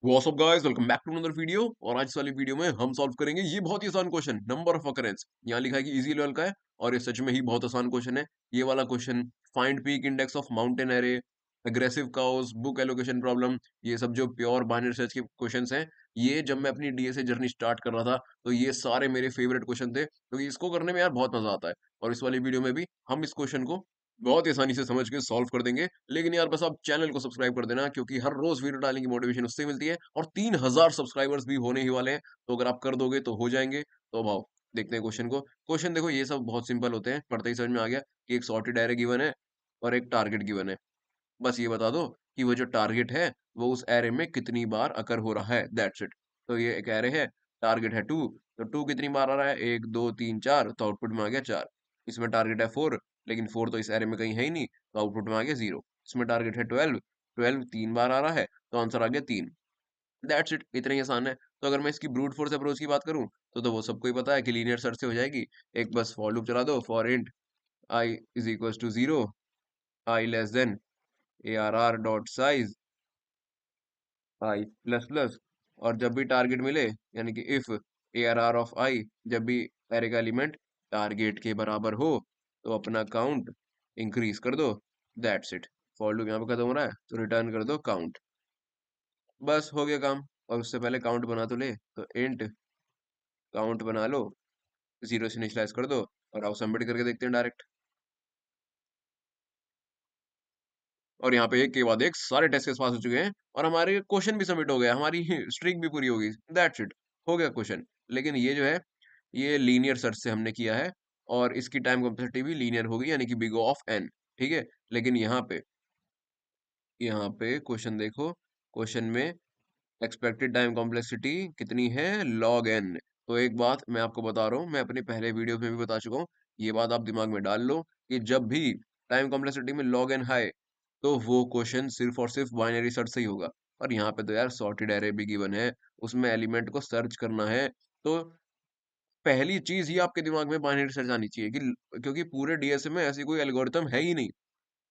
What's up guys, welcome back to another video. और आज वाली वीडियो में हम सॉल्व करेंगे ये बहुत ही आसान क्वेश्चन, नंबर ऑफ अकरेंस। यहाँ लिखा है कि इजी लेवल का है और ये सच में ही बहुत आसान क्वेश्चन है। ये वाला question, find peak index of mountain array, aggressive cows, book allocation problem, ये सब जो प्योर बाइनरी सर्च के क्वेश्चंस हैं, ये जब मैं अपनी डीएसए जर्नी स्टार्ट कर रहा था तो ये सारे मेरे फेवरेट क्वेश्चन थे, क्योंकि इसको करने में यार बहुत मजा आता है। और इस वाली वीडियो में भी हम इस क्वेश्चन को बहुत ही आसानी से समझ के सॉल्व कर देंगे। लेकिन यार बस आप चैनल को सब्सक्राइब कर देना, क्योंकि हर रोज वीडियो डालने की मोटिवेशन उससे मिलती है और 3000 सब्सक्राइबर्स भी होने ही वाले हैं। तो अगर आप कर दोगे तो हो जाएंगे। तो भाव देखते हैं क्वेश्चन को। क्वेश्चन देखो, ये सब बहुत सिंपल होते हैं, पढ़ते ही समझ में आ गया कि एक सॉर्टेड एरे गिवन है और एक टारगेट गिवन है। बस ये बता दो कि वो जो टारगेट है वो उस एरे में कितनी बार अकर हो रहा है, दैट्स इट। तो ये एक एरे है, टारगेट है 2, तो 2 कितनी बार आ रहा है, 1 2 3 4, तो आउटपुट में आ गया 4। इसमें टारगेट है 4, लेकिन 4 तो इस एरे में कहीं है ही नहीं, तो आउटपुट में आ गया 0। इसमें टारगेट है 12, 12 3 बार आ रहा है, तो आंसर आ गया 3। दैट्स इट, इतना ही आसान है। तो अगर मैं इसकी ब्रूट फोर्स अप्रोच की बात करूं तो वो सबको ही पता है कि लीनियर सर्च से हो जाएगी। एक बस फॉर लूप चला दो, for int i is equal to 0, i less than ARR dot size i plus plus. और जब भी टारगेट मिले, यानी कि इफ ARR ऑफ आई, जब भी एरे का एलिमेंट टारगेट के बराबर हो, तो अपना काउंट इंक्रीज कर दो। दैट्स इट, फॉर लूप यहाँ पे खत्म हो रहा है तो रिटर्न कर दो काउंट। बस हो गया काम। और उससे पहले काउंट बना तो ले, तो इंट काउंट बना लो, 0 से इनिशियलाइज कर दो और आओ सबमिट करके देखते हैं डायरेक्ट। और यहाँ पे एक के बाद एक सारे टेस्ट केस पास हो चुके हैं और हमारे क्वेश्चन भी सबमिट हो गया, हमारी स्ट्रिंग भी पूरी हो गई। दैट्स इट, हो गया क्वेश्चन। लेकिन ये जो है, ये लीनियर सर्च से हमने किया है और इसकी टाइम कॉम्प्लेक्सिटी भी लीनियर होगी, यानी कि बिग O ऑफ n। ठीक है। लेकिन यहाँ पे क्वेश्चन देखो, क्वेश्चन में एक्सपेक्टेड टाइम कॉम्प्लेक्सिटी कितनी है, log n। तो एक बात मैं आपको बता रहा हूँ, मैं अपने पहले वीडियो में भी बता चुका हूँ, ये बात आप दिमाग में डाल लो कि जब भी टाइम कॉम्प्लेक्सिटी में log n है तो वो क्वेश्चन सिर्फ और सिर्फ बाइनरी सर्च से ही होगा। और यहाँ पे तो यार सॉर्टेड एरे भी गिवन है, उसमें एलिमेंट को सर्च करना है। तो पहली चीज ही आपके दिमाग में बाइनरी सर्च आनी चाहिए कि क्योंकि पूरे डीएसए में ऐसी कोई एल्गोरिथम है ही नहीं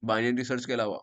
बाइनरी सर्च के अलावा।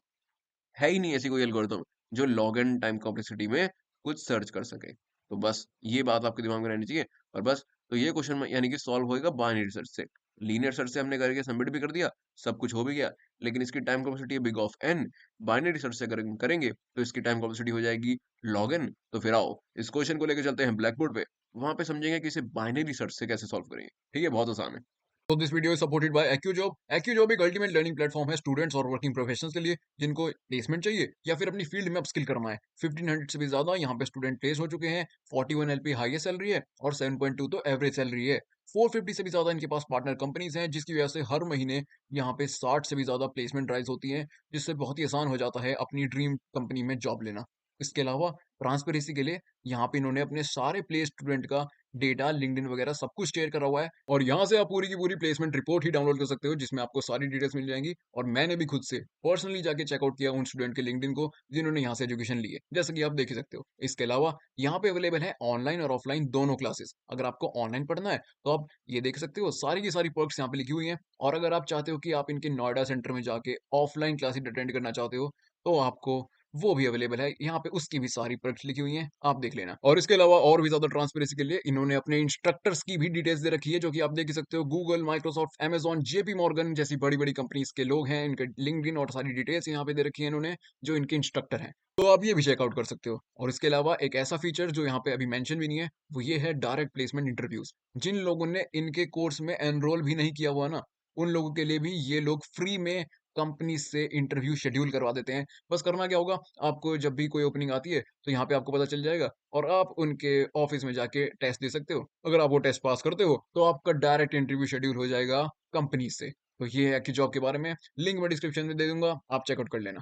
है ही नहीं ऐसी कोई एल्गोरिथम जो लॉग एन टाइम कॉम्प्लेक्सिटी में कुछ सर्च कर सके। तो बस ये बात आपके दिमाग में रहनी चाहिए। और बस, तो ये क्वेश्चन यानी कि सॉल्व होएगा बाइनरी सर्च से। लीनियर सर्च से हमने करके सबमिट भी कर दिया, सब कुछ हो भी गया। लेकिन इसकी टाइम कॉम्प्लेक्सिटी है big of n. Binary search से करेंगे तो इसकी टाइम कॉम्प्लेक्सिटी हो जाएगी लॉग एन। तो फिर आओ इस क्वेश्चन को लेकर चलते हैं ब्लैक बोर्ड पे, वहां पे समझेंगे कि इसे बाइनरी सर्च से कैसे सॉल्व करेंगे। ठीक है, बहुत आसान है। तो this video is supported by Acujob. Acujob एक अल्टीमेट लर्निंग प्लेटफॉर्म है स्टूडेंट्स और वर्किंग प्रोफेशनल्स के लिए जिनको प्लेसमेंट चाहिए या फिर अपनी फील्ड में अपस्किल करना है। 1500 से भी ज्यादा यहाँ पे स्टूडेंट प्लेस हो चुके हैं। 41 LP हाईएस्ट सैलरी है और 7.2 तो एवरेज सैलरी है। 450 से भी ज्यादा इनके पास पार्टनर कंपनीज हैं, जिसकी वजह से हर महीने यहाँ पे 60 से भी ज्यादा प्लेसमेंट ड्राइव्स होती हैं, जिससे बहुत ही आसान हो जाता है अपनी ड्रीम कंपनी में जॉब लेना। इसके अलावा ट्रांसपेरेंसी के लिए यहाँ पे इन्होंने अपने सारे प्लेस स्टूडेंट का डेटा, लिंक्डइन वगैरह सब कुछ शेयर करा हुआ है और यहाँ से आप पूरी की पूरी प्लेसमेंट रिपोर्ट ही डाउनलोड कर सकते हो, जिसमें आपको सारी डिटेल्स मिल जाएंगी। और मैंने भी खुद से पर्सनली जाके चेकआउट किया उन स्टूडेंट के लिंक्डइन को जिन्होंने यहाँ से एजुकेशन ली है, जैसे कि आप देख ही सकते हो। इसके अलावा यहाँ पे अवेलेबल है ऑनलाइन और ऑफलाइन दोनों क्लासेस। अगर आपको ऑनलाइन पढ़ना है तो आप ये देख सकते हो, सारी की सारी पर्क्स यहाँ पे लिखी हुई हैं। और अगर आप चाहते हो कि आप इनके नोएडा सेंटर में जाके ऑफलाइन क्लासेस अटेंड करना चाहते हो, तो आपको वो भी अवेलेबल है यहाँ पे, उसकी भी सारी पर्क्स लिखी हुई हैं, आप देख लेना। और इसके अलावा और भी ज्यादा ट्रांसपेरेंसी के लिए इन्होंने अपने इंस्ट्रक्टर्स की भी डिटेल्स दे रखी है, जो कि आप देख ही सकते हो। Google, Microsoft, Amazon, JP Morgan जैसी बड़ी बड़ी कंपनीज के लोग हैं, इनके लिंक्डइन और सारी डिटेल्स यहाँ पे दे रखी है इन्होंने, जो इनके इंस्ट्रक्टर हैं। तो आप ये भी चेकआउट कर सकते हो। और इसके अलावा एक ऐसा फीचर जो यहाँ पे अभी मेंशन भी नहीं है, वो ये है डायरेक्ट प्लेसमेंट इंटरव्यूज। जिन लोगों ने इनके कोर्स में एनरोल भी नहीं किया हुआ ना, उन लोगों के लिए भी ये लोग फ्री में कंपनी से इंटरव्यू शेड्यूल करवा देते हैं। बस करना क्या होगा, आपको जब भी कोई ओपनिंग आती है तो यहाँ पे आपको पता चल जाएगा और आप उनके ऑफिस में जाके टेस्ट दे सकते हो। अगर आप वो टेस्ट पास करते हो तो आपका डायरेक्ट इंटरव्यू शेड्यूल हो जाएगा कंपनी से। तो ये है कि जॉब के बारे में, लिंक मैं डिस्क्रिप्शन में दे दूंगा, आप चेकआउट कर लेना।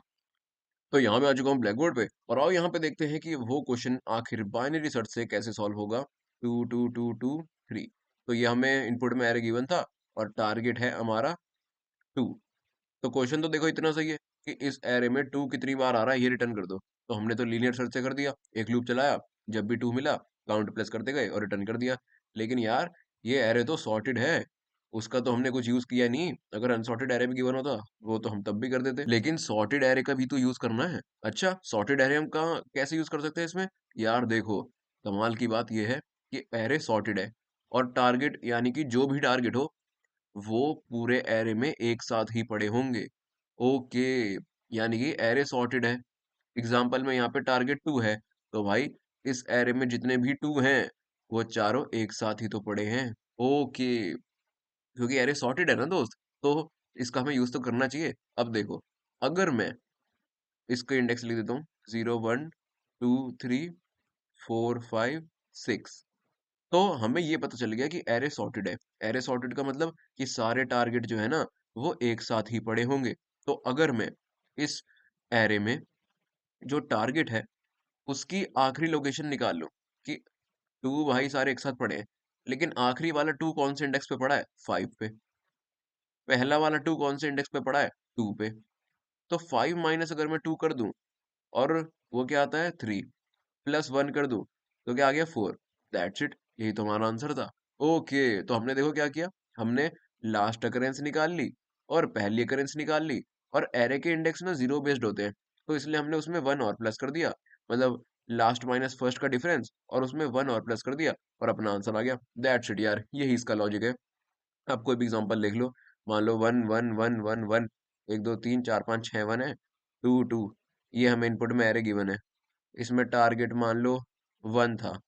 तो यहाँ मैं आ चुका हूँ ब्लैक बोर्ड पे, और आओ यहाँ पे देखते हैं कि वो क्वेश्चन आखिर बाइनरी सर्च से कैसे सॉल्व होगा। 2 2 2 2 3। तो ये हमें इनपुट में एरे गिवन था और टारगेट है हमारा 2। तो क्वेश्चन तो देखो इतना सही है कि इस एरे में 2 कितनी बार आ रहा है ये रिटर्न कर दो। तो हमने तो लीनियर सर्च से कर दिया, एक लूप चलाया, जब भी 2 मिला काउंट प्लस करते गए और रिटर्न कर दिया। लेकिन यार ये एरे तो सॉर्टेड है, उसका तो हमने कुछ यूज किया नहीं। अगर अनसॉर्टेड एरे भी गिवन होता वो तो हम तब भी कर देते, लेकिन सॉर्टेड एरे का भी तो यूज करना है। अच्छा, सॉर्टेड एरे हम कहाँ कैसे यूज कर सकते हैं इसमें? यार देखो, कमाल की बात यह है कि एरे सॉर्टेड है और टारगेट यानी कि जो भी टारगेट हो वो पूरे एरे में एक साथ ही पड़े होंगे। ओके, यानी कि एरे सॉर्टेड है। एग्जाम्पल में यहाँ पे टारगेट 2 है, तो भाई इस एरे में जितने भी 2 हैं वो चारों एक साथ ही तो पड़े हैं। ओके, क्योंकि एरे सॉर्टेड है ना दोस्त, तो इसका हमें यूज तो करना चाहिए। अब देखो, अगर मैं इसका इंडेक्स लिख देता हूँ 0 1 2 3 4 5 6, तो हमें ये पता चल गया कि एरे सॉर्टेड है। एरे सॉर्टेड का मतलब कि सारे टारगेट जो है ना वो एक साथ ही पड़े होंगे। तो अगर मैं इस एरे में जो टारगेट है उसकी आखिरी लोकेशन निकाल लूं कि 2 भाई सारे एक साथ पड़े हैं, लेकिन आखिरी वाला 2 कौन से इंडेक्स पे पड़ा है? 5 पे। पहला वाला 2 कौन से इंडेक्स पे पड़ा है? 2 पे। तो 5 माइनस अगर मैं 2 कर दूं और वो क्या आता है 3, प्लस 1 कर दूं तो क्या आ गया 4। दैट्स इट, यही तो हमारा आंसर था। ओके, तो हमने देखो क्या किया, हमने लास्ट अकरेंस निकाल ली और पहली अकरेंस निकाल ली, और एरे के इंडेक्स ना जीरो बेस्ड होते हैं, तो इसलिए हमने उसमें 1 और प्लस कर दिया, मतलब लास्ट माइनस फर्स्ट का डिफरेंस, और उसमें 1 और प्लस कर दिया और अपना आंसर आ गया। दैट्स इट यार, यही इसका लॉजिक है। आप कोई भी एग्जांपल लिख लो, मान लो 1 1 1 1 1, 1 2 3 4 5 6 1 है, 2 2, ये हमें इनपुट में एरे गिवन है। इसमें टारगेट मान लो 1 था,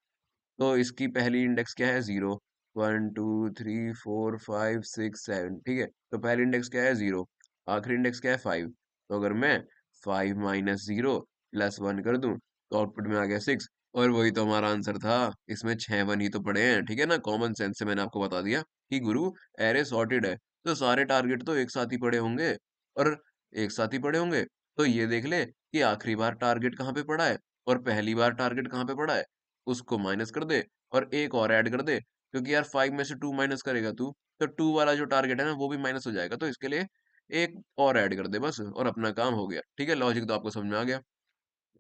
तो इसकी पहली इंडेक्स क्या है? 0 1 2 3 4 5 6 7, ठीक है, तो पहली इंडेक्स क्या है? 0। आखिरी इंडेक्स क्या है? 5। तो अगर मैं 5 माइनस 0 प्लस 1 कर दूं तो आउटपुट में आ गया 6, और वही तो हमारा आंसर था। इसमें 6 1 ही तो पड़े हैं, ठीक है ना। कॉमन सेंस से मैंने आपको बता दिया कि गुरु एरे सॉर्टेड है, तो सारे टारगेट तो एक साथ ही पड़े होंगे, और एक साथ ही पड़े होंगे तो ये देख ले कि आखिरी बार टारगेट कहाँ पे पड़ा है और पहली बार टारगेट कहाँ पे पड़ा है, उसको माइनस कर दे और एक और ऐड कर दे, क्योंकि यार 5 में से 2 माइनस करेगा तू तो 2 वाला जो टारगेट है ना वो भी माइनस हो जाएगा, तो इसके लिए एक और ऐड कर दे बस, और अपना काम हो गया। ठीक है, लॉजिक तो आपको समझ में आ गया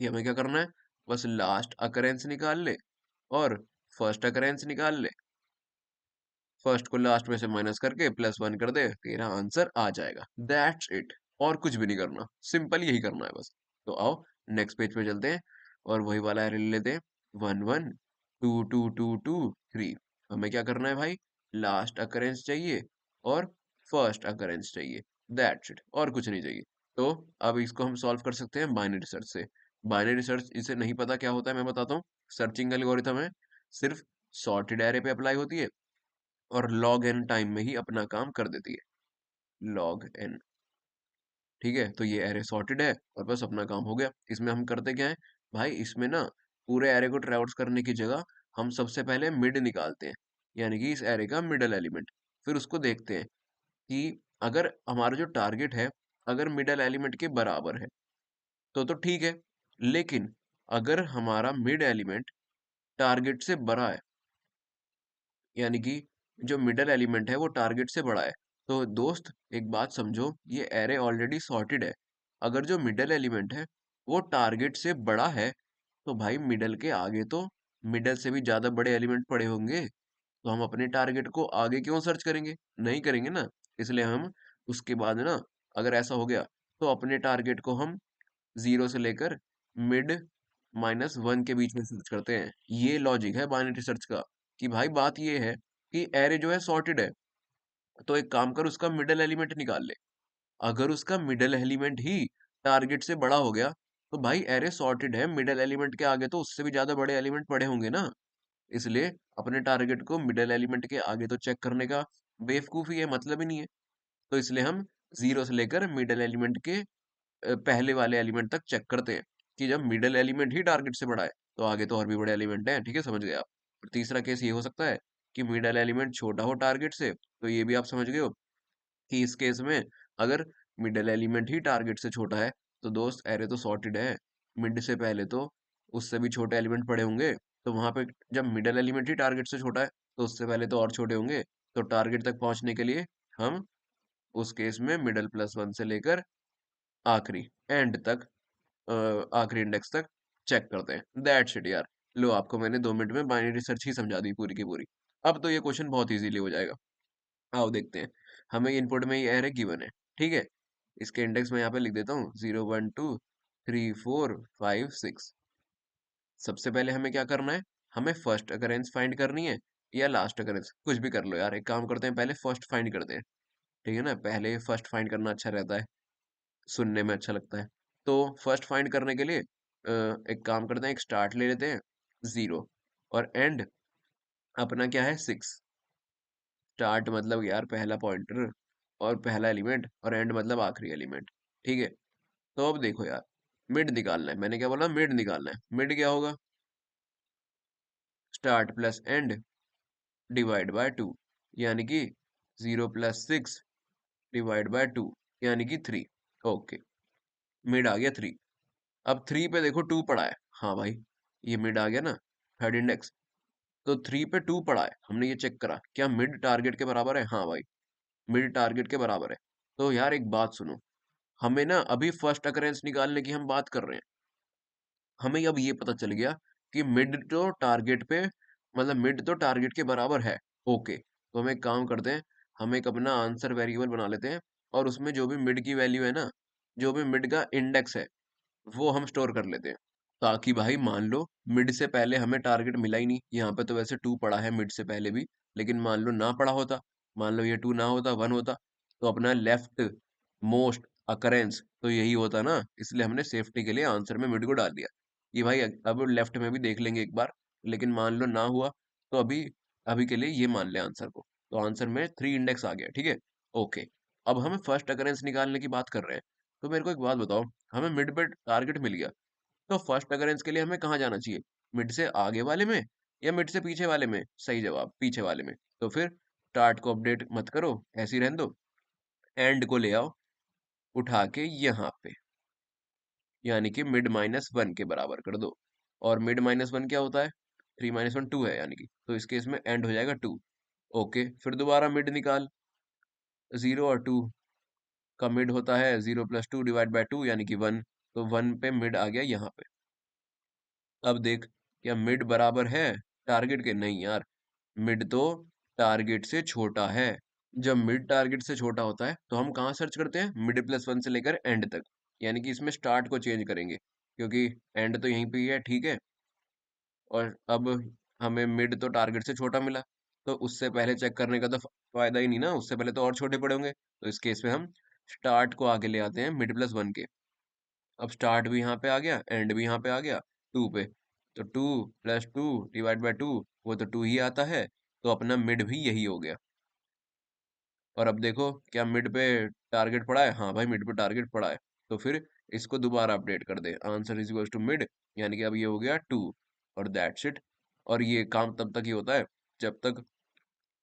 कि हमें क्या करना है। बस लास्ट अकरेंस निकाल ले और फर्स्ट अकरेंस निकाल ले, फर्स्ट को लास्ट में से माइनस करके प्लस 1 कर दे, तेरा आंसर आ जाएगा। दैट्स इट, और कुछ भी नहीं करना, सिंपल यही करना है बस। तो आओ नेक्स्ट पेज पे चलते हैं और वही वाला एरे ले लेते हैं, 1 1 2 2 2 2 3। हमें क्या करना है भाई? लास्ट अकरेंस चाहिए और फर्स्ट अकरेंस चाहिए, दैट्स इट, और कुछ नहीं चाहिए। तो अब इसको हम सॉल्व कर सकते हैं बाइनरी सर्च से। बाइनरी सर्च, इसे नहीं पता क्या होता है, मैं बताता हूँ। सर्चिंग एल्गोरिथम है, सिर्फ सॉर्टेड एरे पे अप्लाई होती है और लॉग एन टाइम में ही अपना काम कर देती है, लॉग एन। ठीक है, तो ये एरे सॉर्टेड है और बस अपना काम हो गया। इसमें हम करते क्या है भाई, इसमें ना पूरे एरे को ट्रैवर्स करने की जगह हम सबसे पहले मिड निकालते हैं, यानी कि इस एरे का मिडल एलिमेंट। फिर उसको देखते हैं कि अगर हमारा जो टारगेट है अगर मिडल एलिमेंट के बराबर है तो ठीक है, लेकिन अगर हमारा मिड एलिमेंट टारगेट से बड़ा है, यानी कि जो मिडल एलिमेंट है वो टारगेट से बड़ा है, तो दोस्त एक बात समझो, ये एरे ऑलरेडी सॉर्टेड है। अगर जो मिडल एलिमेंट है वो टारगेट से बड़ा है तो भाई मिडल के आगे तो मिडल से भी ज्यादा बड़े एलिमेंट पड़े होंगे, तो हम अपने टारगेट को आगे क्यों सर्च करेंगे? नहीं करेंगे ना। इसलिए हम उसके बाद ना, अगर ऐसा हो गया तो अपने टारगेट को हम 0 से लेकर मिड माइनस 1 के बीच में सर्च करते हैं। ये लॉजिक है बाइनरी सर्च का, कि भाई बात ये है कि एरे जो है सॉर्टेड है, तो एक काम कर उसका मिडल एलिमेंट निकाल ले। अगर उसका मिडल एलिमेंट ही टारगेट से बड़ा हो गया तो भाई एरे सॉर्टेड है, मिडल एलिमेंट के आगे तो उससे भी ज्यादा बड़े एलिमेंट पड़े होंगे ना। इसलिए अपने टारगेट को मिडल एलिमेंट के आगे तो चेक करने का बेवकूफी है, मतलब ही नहीं है। तो इसलिए हम 0 से लेकर मिडल एलिमेंट के पहले वाले एलिमेंट तक चेक करते हैं, कि जब मिडल एलिमेंट ही टारगेट से बड़ा है तो आगे तो और भी बड़े एलिमेंट हैं। ठीक है, समझ गए आप। और तीसरा केस ये हो सकता है कि मिडल एलिमेंट छोटा हो टारगेट से, तो ये भी आप समझ गए हो कि इस केस में अगर मिडल एलिमेंट ही टारगेट से छोटा है तो दोस्त एरे तो सॉर्टेड है। मिड से पहले तो उससे भी छोटे एलिमेंट पड़े होंगे, तो वहां पे जब मिडल एलिमेंट ही टारगेट से छोटा है तो उससे पहले तो और छोटे होंगे, तो टारगेट तक पहुंचने के लिए हम उस केस में मिडल प्लस 1 से लेकर आखिरी एंड तक, आखिरी इंडेक्स तक चेक करते हैं। दैट्स इट यार। लो, आपको मैंने 2 मिनट में बाइनरी सर्च ही समझा दी पूरी की पूरी। अब तो ये क्वेश्चन बहुत इजीली हो जाएगा। आओ देखते हैं। हमें इनपुट में ये एरे गिवन है, ठीक है। इसके इंडेक्स में यहाँ पे लिख देता हूँ 0 1 2 3 4 5 6। सबसे पहले हमें क्या करना है, हमें फर्स्ट अकरेंस फाइंड करनी है या लास्ट अकरेंस, कुछ भी कर लो यार। एक काम करते हैं, पहले फर्स्ट फाइंड करते हैं, ठीक है ना। पहले फर्स्ट फाइंड करना अच्छा रहता है, सुनने में अच्छा लगता है। तो फर्स्ट फाइंड करने के लिए एक काम करते हैं, एक स्टार्ट ले लेते हैं 0 और एंड अपना क्या है 6। स्टार्ट मतलब यार पहला पॉइंटर और पहला एलिमेंट, और एंड मतलब आखिरी एलिमेंट, ठीक है। तो अब देखो यार, मिड निकालना है। मैंने क्या बोला, मिड निकालना है। मिड क्या होगा, start plus end divide by 2, यानी कि 0 प्लस 6 डिवाइड बाय 2, यानी कि 3। ओके, मिड आ गया 3। अब 3 पे देखो 2 पड़ा है, हाँ भाई ये मिड आ गया ना, थर्ड इंडेक्स। तो 3 पे 2 पड़ा है, हमने ये चेक करा, क्या मिड टारगेट के बराबर है? हाँ भाई, मिड टारगेट के बराबर है। तो यार एक बात सुनो, हमें ना अभी फर्स्ट अकरेंस निकालने की हम बात कर रहे हैं। हमें अब ये पता चल गया कि मिड तो टारगेट पे, मतलब मिड तो टारगेट के बराबर है। ओके, तो हम एक काम करते हैं, हम एक अपना आंसर वेरिएबल बना लेते हैं, और उसमें जो भी मिड की वैल्यू है ना, जो भी मिड का इंडेक्स है, वो हम स्टोर कर लेते हैं। ताकि भाई मान लो मिड से पहले हमें टारगेट मिला ही नहीं, यहाँ पे तो वैसे 2 पड़ा है मिड से पहले भी, लेकिन मान लो ना पड़ा होता, मान लो ये 2 ना होता, 1 होता, तो अपना लेफ्ट मोस्ट अकरेंस तो यही होता ना। इसलिए हमने सेफ्टी के लिए आंसर में मिड को डाल दिया कि भाई अब लेफ्ट में भी देख लेंगे एक बार, लेकिन मान लो ना हुआ, तो अभी अभी के लिए ये मान ले आंसर को। तो आंसर में 3 इंडेक्स आ गया, ठीक है। ओके, अब हम फर्स्ट अकरेंस निकालने की बात कर रहे हैं। तो मेरे को एक बात बताओ, हमें मिड पे टारगेट मिल गया, तो फर्स्ट अकरेंस के लिए हमें कहाँ जाना चाहिए, मिड से आगे वाले में या मिड से पीछे वाले में? सही जवाब, पीछे वाले में। तो फिर स्टार्ट को अपडेट मत करो, ऐसे ही रहने दो, एंड को ले आओ उठा के यहाँ पे, यानी कि मिड -1 के बराबर कर दो। और मिड -1 क्या होता है, 3 -1 2 है, यानी कि तो इस केस में एंड हो जाएगा 2। ओके, फिर दोबारा मिड निकाल, 0 और 2 का मिड होता है 0 + 2 डिवाइड बाय 2, यानी कि 1। तो 1 पे मिड आ गया यहाँ पे। अब देख, क्या मिड बराबर है टारगेट के? नहीं यार, मिड तो टारगेट से छोटा है। जब मिड टारगेट से छोटा होता है तो हम कहाँ सर्च करते हैं, मिड +1 से लेकर एंड तक, यानी कि इसमें स्टार्ट को चेंज करेंगे, क्योंकि एंड तो यहीं पे ही है, ठीक है। और अब हमें मिड तो टारगेट से छोटा मिला, तो उससे पहले चेक करने का तो फायदा ही नहीं ना, उससे पहले तो और छोटे पड़े होंगे। तो इस केस में हम स्टार्ट को आगे ले आते हैं मिड +1 के। अब स्टार्ट भी यहाँ पे आ गया, एंड भी यहाँ पे आ गया 2 पे, तो 2 + 2 डिवाइड बाय 2, वो तो 2 ही आता है। तो अपना मिड भी यही हो गया। और अब देखो, क्या मिड पे टारगेट पड़ा है? हाँ भाई, मिड पे टारगेट पड़ा है। तो फिर इसको दोबारा अपडेट कर दे, answer is equal to mid, यानी कि अब ये हो गया 2, और दैट्स इट। और ये काम तब तक ही होता है जब तक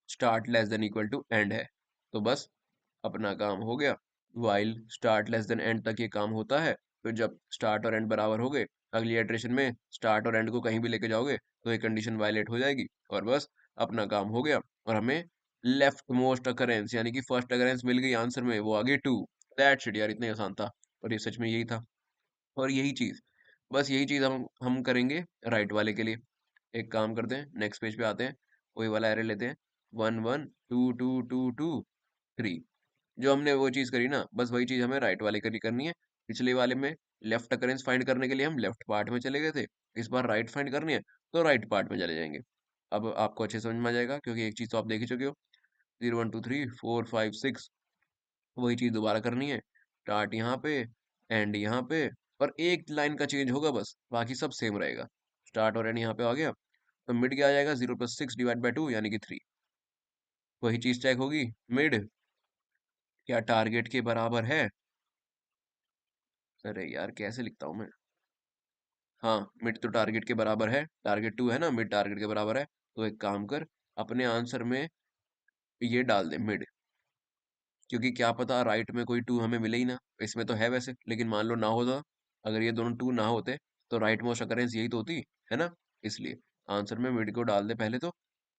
start less than equal to end है। तो बस अपना काम हो गया। While start less than end तक ये काम होता है। फिर जब स्टार्ट और एंड बराबर हो गए, अगली इटरेशन में स्टार्ट और एंड को कहीं भी लेके जाओगे तो ये कंडीशन वायलेट हो जाएगी, और बस अपना काम हो गया। और हमें लेफ्ट मोस्ट अकरेंस यानी कि फर्स्ट अकरेंस मिल गई आंसर में, वो आ गई 2। दैट्स इट यार, इतना ही आसान था। और ये सच में यही था। और यही चीज, बस यही चीज हम करेंगे राइट वाले के लिए। एक काम करते हैं, नेक्स्ट पेज पे आते हैं, वही वाला एरे लेते हैं, 1 1 2 2 2 2 3। जो हमने वो चीज करी ना, बस वही चीज हमें राइट वाले के लिए करनी है। पिछले वाले में लेफ्ट अकरेंस फाइंड करने के लिए हम लेफ्ट पार्ट में चले गए थे, इस बार राइट फाइंड करनी है तो राइट पार्ट में चले जाएंगे। अब आपको अच्छे समझ में आ जाएगा, क्योंकि एक चीज तो आप देख ही चुके हो, 0 1 2 3 4 5 6, वही चीज दोबारा करनी है। स्टार्ट यहाँ पे, एंड यहाँ पे, और एक लाइन का चेंज होगा बस, बाकी सब सेम रहेगा। स्टार्ट और एंड यहाँ पे आ गया, तो मिड क्या आ जाएगा, 0 + 6 डिवाइड बाय 2, यानी कि 3। वही चीज चेक होगी, मिड क्या टारगेट के बराबर है? अरे यार कैसे लिखता हूँ मैं, हाँ मिड तो टारगेट के बराबर है, टारगेट 2 है ना, मिड टारगेट के बराबर है। तो एक काम कर, अपने आंसर में ये डाल दे मिड, क्योंकि क्या पता राइट में कोई 2 हमें मिले ही ना। इसमें तो है वैसे, लेकिन मान लो ना होता, अगर ये दोनों 2 ना होते तो राइट मोस्ट अकरेंस यही तो होती है ना। इसलिए आंसर में मिड को डाल दे पहले तो,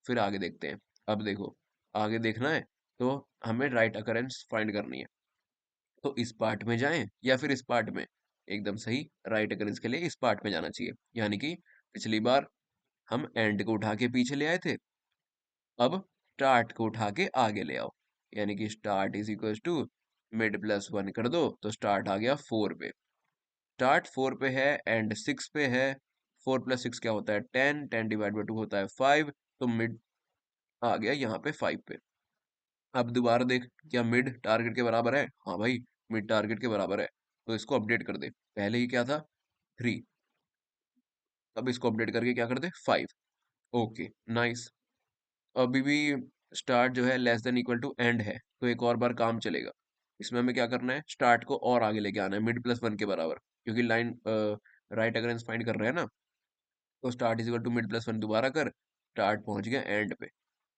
फिर आगे देखते हैं। अब देखो, आगे देखना है तो हमें राइट अकरेंस फाइंड करनी है। तो इस पार्ट में जाएं या फिर इस पार्ट में? एकदम सही, राइट अकरेंस के लिए इस पार्ट में जाना चाहिए। यानी कि पिछली बार हम एंड को उठा के पीछे ले आए थे, अब स्टार्ट को उठा के आगे ले आओ। यानी कि start is equal to mid plus 1 कर दो तो स्टार्ट आ गया 4 पे। स्टार्ट 4 पे है एंड 6 पे है। 4 प्लस 6 क्या होता है 10, 10 डिवाइड बाई 2 होता है 5, तो मिड आ गया यहाँ पे 5 पे। अब दोबारा देख, क्या मिड टारगेट के बराबर है? हाँ भाई, मिड टारगेट के बराबर है, तो इसको अपडेट कर दे। पहले ही क्या था 3, अब इसको अपडेट करके क्या कर दे 5। Okay nice. अभी भी स्टार्ट जो है less than equal to end है, तो एक और बार काम चलेगा। इसमें हमें क्या करना है, स्टार्ट को और आगे लेके आना है मिड प्लस 1 के बराबर, क्योंकि लाइन राइट अगेंस्ट फाइंड कर रहे हैं ना। तो start is equal to mid plus 1 दोबारा कर, स्टार्ट पहुंच गया एंड पे।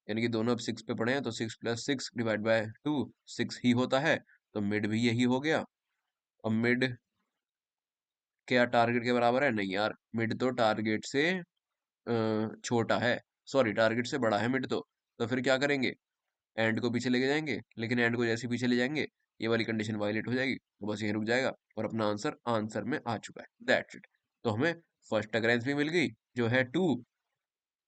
यानी कि दोनों अब 6 पे पड़े हैं, तो 6 प्लस 6 डिवाइड बाय 2 6 ही होता है, तो मिड भी यही हो गया। अब मिड क्या टारगेट के बराबर है? नहीं यार, मिड तो टारगेट से छोटा है, सॉरी टारगेट से बड़ा है मिड तो फिर क्या करेंगे, एंड को पीछे लेके जाएंगे। लेकिन एंड को जैसे ही पीछे ले जाएंगे ये वाली कंडीशन वायलेट हो जाएगी, तो बस यहीं रुक जाएगा और अपना आंसर आंसर में आ चुका है, दैट्स इट। तो हमें फर्स्ट अकरेंस भी मिल गई जो है 2,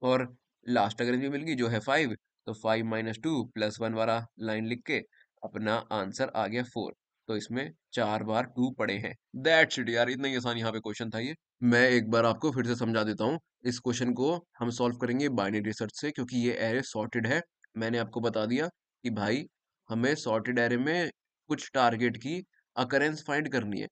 और लास्ट अकरेंस भी मिल गई जो है 5। तो 5 माइनस 2 प्लस 1 वाला लाइन लिख के अपना आंसर आ गया 4। तो इसमें 4 बार 2 पड़े हैं, दैट्स इट यार, इतना ही आसान यहाँ पे क्वेश्चन था ये। मैं एक बार आपको फिर से समझा देता हूँ। इस क्वेश्चन को हम सॉल्व करेंगे बाइनरी रिसर्च से, क्योंकि ये एरे सॉर्टेड है। मैंने आपको बता दिया कि भाई हमें सॉर्टेड एरे में कुछ टारगेट की अकरेंस फाइंड करनी है।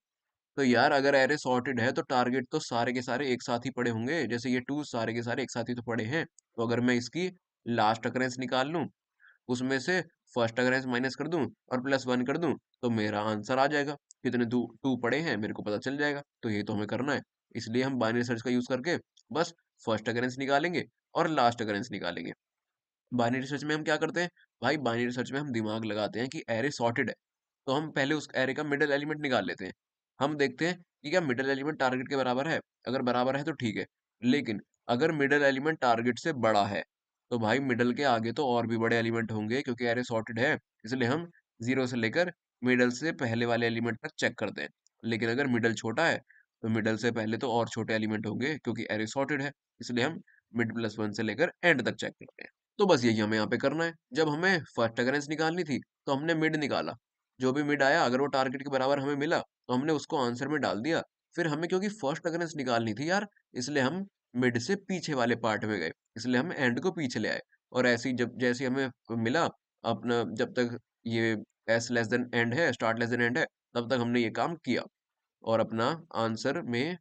तो यार अगर एरे सॉर्टेड है तो टारगेट तो सारे के सारे एक साथ ही पड़े होंगे, जैसे ये 2 सारे के सारे एक साथ ही तो पड़े हैं। तो अगर मैं इसकी लास्ट अकरेंस निकाल लूं, उसमें से फर्स्ट अकरेंस माइनस कर दूं और प्लस 1 कर दूं, तो मेरा आंसर आ जाएगा। कितने 2 पड़े हैं मेरे को पता चल जाएगा, तो ये तो हमें करना है। इसलिए हम बाइनरी सर्च का यूज करके बस फर्स्ट अकरेंस निकालेंगे और लास्ट अकरेंस निकालेंगे। बाइनरी सर्च में हम क्या करते हैं भाई, बाइनरी सर्च में हम दिमाग लगाते हैं कि एरे सॉर्टेड है, तो हम पहले उस एरे का मिडिल एलिमेंट निकाल लेते हैं। हम देखते हैं कि क्या मिडिल एलिमेंट टारगेट के बराबर है। अगर बराबर है तो ठीक है, लेकिन अगर मिडिल एलिमेंट टारगेट से बड़ा है, तो भाई मिडल के आगे तो और भी बड़े एलिमेंट होंगे, क्योंकि एरे सॉर्टेड है। इसलिए हम जीरो से लेकर मिडल से पहले वाले एलिमेंट तक चेक करते हैं। लेकिन अगर मिडल छोटा है, तो मिडल से पहले तो और छोटे एलिमेंट होंगे, क्योंकि एरे सॉर्टेड है। इसलिए हम मिड प्लस 1 से लेकर एंड तक चेक करते हैं। तो बस यही हमें यहाँ पे करना है। जब हमें फर्स्ट अकरेंस निकालनी थी, तो हमने मिड निकाला। जो भी मिड आया, अगर वो टारगेट के बराबर हमें मिला, तो हमने उसको आंसर में डाल दिया। फिर हमें क्योंकि फर्स्ट अकरेंस निकालनी थी यार, इसलिए हम मिड से पीछे वाले पार्ट में गए, इसलिए हम एंड को पीछे ले आए। और ऐसे ही जब जैसे हमें मिला अपना, जब तक ये एस लेस देन एंड है, स्टार्ट लेस देन एंड है, तब तक हमने ये काम किया और अपना आंसर में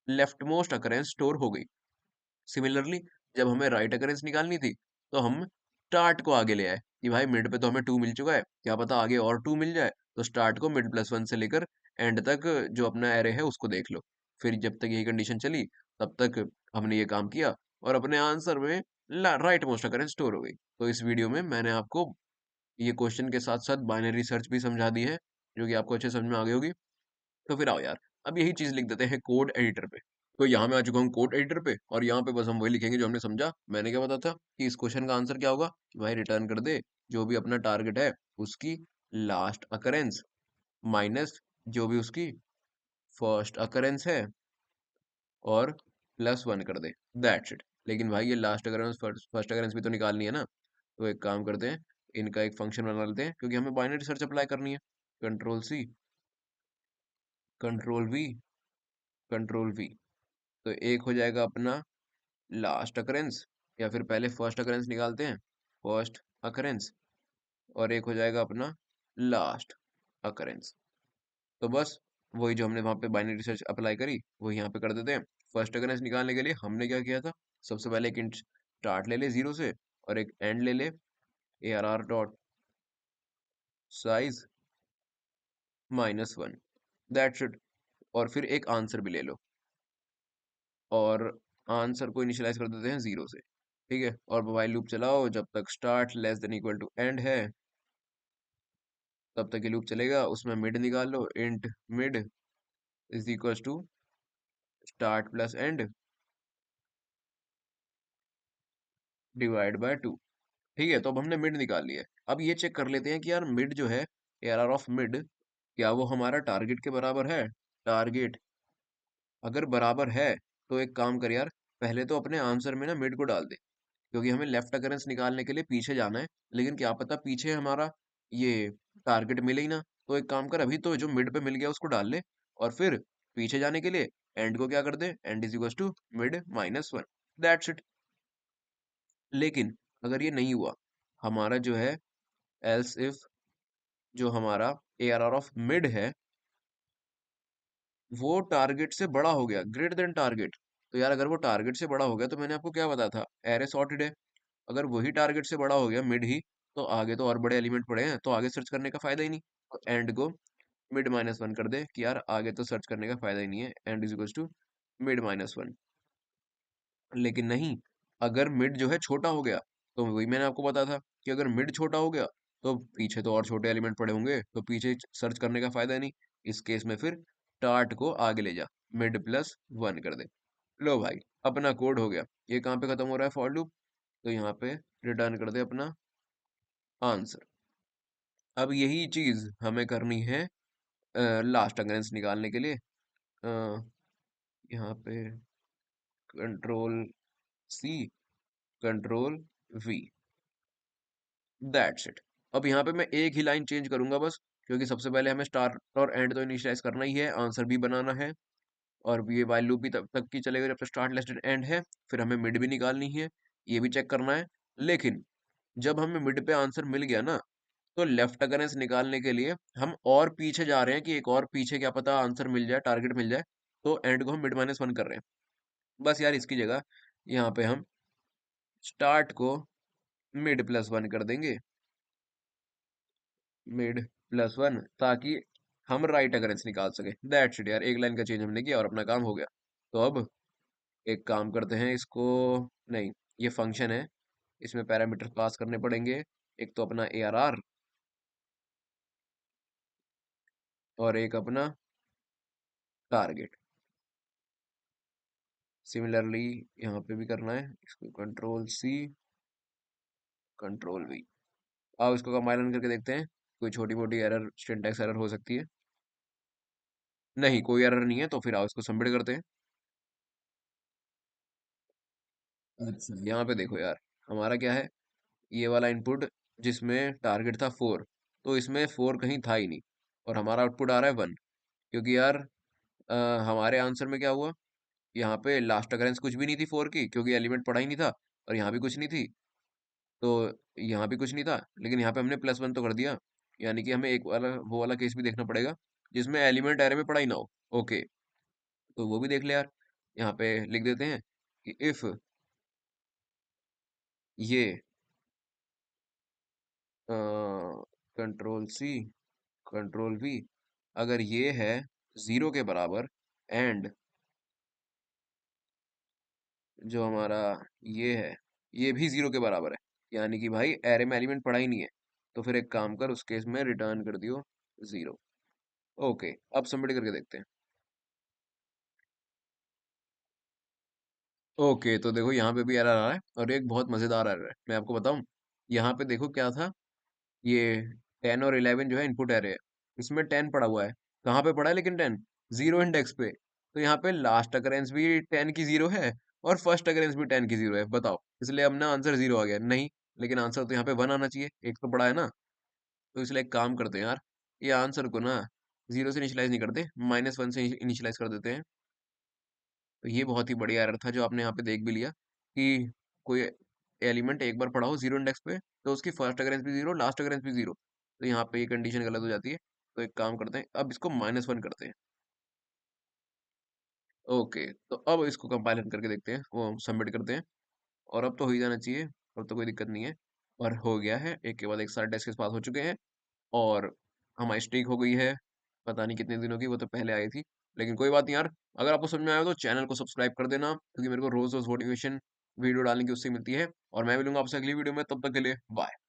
लेफ्ट मोस्ट अकरेंस स्टोर हो गई। सिमिलरली जब हमें राइट अकरेंस निकालनी थी, तो हम स्टार्ट को आगे ले आए कि भाई मिड पे तो हमें 2 मिल चुका है, क्या पता आगे और 2 मिल जाए। तो स्टार्ट को मिड प्लस 1 से लेकर एंड तक जो अपना एरे है उसको देख लो। फिर जब तक यही कंडीशन चली, तब तक हमने ये काम किया और अपने आंसर में राइट मोस्ट अकरेंस स्टोर हो गई। तो इस वीडियो में मैंने आपको ये क्वेश्चन के साथ साथ बाइनरी सर्च भी समझा दी है, जो कि आपको अच्छे समझ में आ गई होगी। तो फिर आओ यार, अब यही चीज लिख देते हैं कोड एडिटर पे। तो यहाँ मैं आ चुका हूँ कोड एडिटर पे, और यहाँ पे बस हम वही लिखेंगे जो हमने समझा। मैंने क्या बताया था कि इस क्वेश्चन का आंसर क्या होगा, कि भाई रिटर्न कर दे जो भी अपना टारगेट है उसकी लास्ट अकरेंस माइनस जो भी उसकी फर्स्ट अकरेंस है, और प्लस 1 कर दे, दैट्स इट। लेकिन भाई ये लास्ट अकरेंस फर्स्ट अकरेंस भी तो निकालनी है ना। तो एक काम करते हैं, इनका एक फंक्शन बना लेते हैं, क्योंकि हमें बाइनरी सर्च अप्लाई करनी है। Control C, control V, control V. तो एक हो जाएगा अपना लास्ट अकरेंस, या फिर पहले फर्स्ट अकरेंस निकालते हैं, फर्स्ट अकरेंस, और एक हो जाएगा अपना लास्ट अकरेंस। तो बस वही जो हमने वहां पे बाइनरी सर्च अप्लाई करी वही यहाँ पे कर देते हैं। फर्स्ट अकरेंस निकालने के लिए हमने क्या किया था, सबसे पहले एक इंट स्टार्ट ले ले 0 से, और एक एंड ले ले ARR dot size -1, that's it. और फिर एक आंसर भी ले लो, और आंसर को इनिशियलाइज कर देते हैं 0 से, ठीक है। और मोबाइल लूप चलाओ जब तक start less than equal to end है, तब तक ये लूप चलेगा। उसमें मिड निकाल लो, int mid is equal to start plus end divide by 2, ठीक है। तो अब हमने मिड निकाल लिया है। अब ये चेक कर लेते हैं कि यार मिड जो है, ARR ऑफ मिड, क्या वो हमारा टारगेट के बराबर है। टारगेट अगर बराबर है, तो एक काम कर यार, पहले तो अपने आंसर में ना मिड को डाल दे, क्योंकि हमें लेफ्ट अकरेंस निकालने के लिए पीछे जाना है। लेकिन क्या पता पीछे हमारा ये टारगेट मिले ही ना, तो एक काम कर, अभी तो जो मिड पे मिल गया उसको डाल ले, और फिर पीछे जाने के लिए एंड को क्या कर दे, end is equal to mid minus one, that's it. लेकिन अगर ये नहीं हुआ, हमारा जो है एल्स इफ जो हमारा ARR ऑफ मिड है वो टारगेट से बड़ा हो गया, ग्रेटर देन टारगेट, तो यार अगर वो टारगेट से बड़ा हो गया तो मैंने आपको क्या बताया था, एरे सॉर्टेड है। अगर वही टारगेट से बड़ा हो गया मिड ही, तो आगे तो और बड़े एलिमेंट पड़े हैं, तो आगे सर्च करने का फायदा ही नहीं। तो एंड को मिड माइनस वन कर दे कि यार आगे तो सर्च करने का फायदा ही नहीं है, end is equal to mid minus one. लेकिन नहीं, अगर मिड जो है छोटा हो गया, तो वही मैंने आपको बताया था कि अगर मिड छोटा हो गया तो पीछे तो और छोटे एलिमेंट पड़े होंगे, तो पीछे सर्च करने का फायदा नहीं। इस केस में फिर टार्ट को आगे ले जा, मिड प्लस वन कर दे। लो भाई, अपना कोड हो गया। ये कहाँ पे खत्म हो रहा है फॉर लूप, तो यहाँ पे रिटर्न कर दे अपना आंसर। अब यही चीज हमें करनी है लास्ट अग्रेंस निकालने के लिए। यहाँ पे control C, control V, that's it. अब यहाँ पे मैं एक ही लाइन चेंज करूंगा बस, क्योंकि सबसे पहले हमें स्टार्ट और एंड तो इनिशियलाइज करना ही है, आंसर भी बनाना है, और ये वाइल लूप भी तब तक की चलेगा जब तक स्टार्ट लेस देन एंड है। फिर हमें मिड भी निकालनी है, ये भी चेक करना है। लेकिन जब हमें मिड पे आंसर मिल गया ना, तो लेफ्ट अगेंस्ट निकालने के लिए हम और पीछे जा रहे हैं कि एक और पीछे क्या पता आंसर मिल जाए, टारगेट मिल जाए, तो एंड को हम मिड माइनस वन कर रहे हैं। बस यार इसकी जगह यहाँ पे हम स्टार्ट को मिड प्लस वन कर देंगे, मिड प्लस वन, ताकि हम राइट अगेंस्ट निकाल सके। दैट्स इट यार, एक लाइन का चेंज हमने किया और अपना काम हो गया। तो अब एक काम करते हैं इसको, नहीं, ये फंक्शन है, इसमें पैरामीटर पास करने पड़ेंगे। एक तो अपना ARR और एक अपना टारगेट। सिमिलरली यहाँ पे भी करना है, इसको कंट्रोल C, कंट्रोल V। आओ इसको कंपाइल करके देखते हैं, कोई छोटी मोटी एरर, सिंटैक्स एरर हो सकती है। नहीं, कोई एरर नहीं है, तो फिर आओ इसको सबमिट करते हैं। अच्छा, यहाँ पे देखो यार, हमारा क्या है, ये वाला इनपुट जिसमें टारगेट था फोर, तो इसमें फोर कहीं था ही नहीं, और हमारा आउटपुट आ रहा है वन। क्योंकि यार अ, हमारे आंसर में क्या हुआ, यहाँ पे लास्ट अकरेंस कुछ भी नहीं थी फोर की, क्योंकि एलिमेंट पड़ा ही नहीं था, और यहाँ भी कुछ नहीं थी, तो यहाँ भी कुछ नहीं था, लेकिन यहाँ पे हमने प्लस वन तो कर दिया। यानी कि हमें एक वाला वो वाला केस भी देखना पड़ेगा जिसमें एलिमेंट एरे में पड़ा ही ना हो। ओके, तो वो भी देख ले यार। यहाँ पे लिख देते हैं कि इफ ये कंट्रोल C, कंट्रोल V, अगर ये है जीरो के बराबर, एंड जो हमारा ये है ये भी जीरो के बराबर है, यानी कि भाई एरे में एलिमेंट पड़ा ही नहीं है, तो फिर एक काम कर, उस केस में रिटर्न कर दियो जीरो। ओके, अब सबमिट करके देखते हैं। ओके, तो देखो यहाँ पे भी एरर आ रहा है, और एक बहुत मजेदार एरर है, मैं आपको बताऊं। यहाँ पे देखो क्या था, ये 10 और 11 जो है इनपुट एरे है, इसमें 10 पड़ा हुआ है। कहाँ पे पड़ा है लेकिन 10, जीरो इंडेक्स पे। तो यहाँ पे लास्ट अकरेंस भी 10 की जीरो है, और फर्स्ट अकरेंस भी 10 की जीरो है, बताओ, इसलिए अब ना आंसर जीरो आ गया नहीं। लेकिन आंसर तो यहाँ पे वन आना चाहिए, एक तो पड़ा है ना। तो इसलिए एक काम करते हैं यार, ये आंसर को ना जीरो से इनिशियलाइज नहीं करते, माइनस वन से इनिशियलाइज कर देते हैं। तो ये बहुत ही बढ़िया एरर था जो आपने यहाँ पे देख भी लिया, कि कोई एलिमेंट एक बार पढ़ा हो जीरो इंडेक्स पे, तो उसकी फर्स्ट अकरेंस भी जीरो, लास्ट अकरेंस भी जीरो, तो यहाँ पे ये कंडीशन गलत हो जाती है। तो एक काम करते हैं, अब इसको माइनस वन करते हैं। ओके, तो अब इसको कंपाइल करके देखते हैं, वो सबमिट करते हैं, और अब तो हो ही जाना चाहिए, अब तो कोई दिक्कत नहीं है। और हो गया है, एक के बाद एक सारे टेस्ट केस पास हो चुके हैं, और हमारी स्ट्रीक हो गई है, पता नहीं कितने दिनों की, वो तो पहले आई थी। लेकिन कोई बात नहीं यार, अगर आपको समझ में आया तो चैनल को सब्सक्राइब कर देना, क्योंकि मेरे को रोज रोज मोटिवेशन वीडियो डालने की उससे मिलती है। और मैं मिलूंगा आपसे अगली वीडियो में, तब तक के लिए बाय।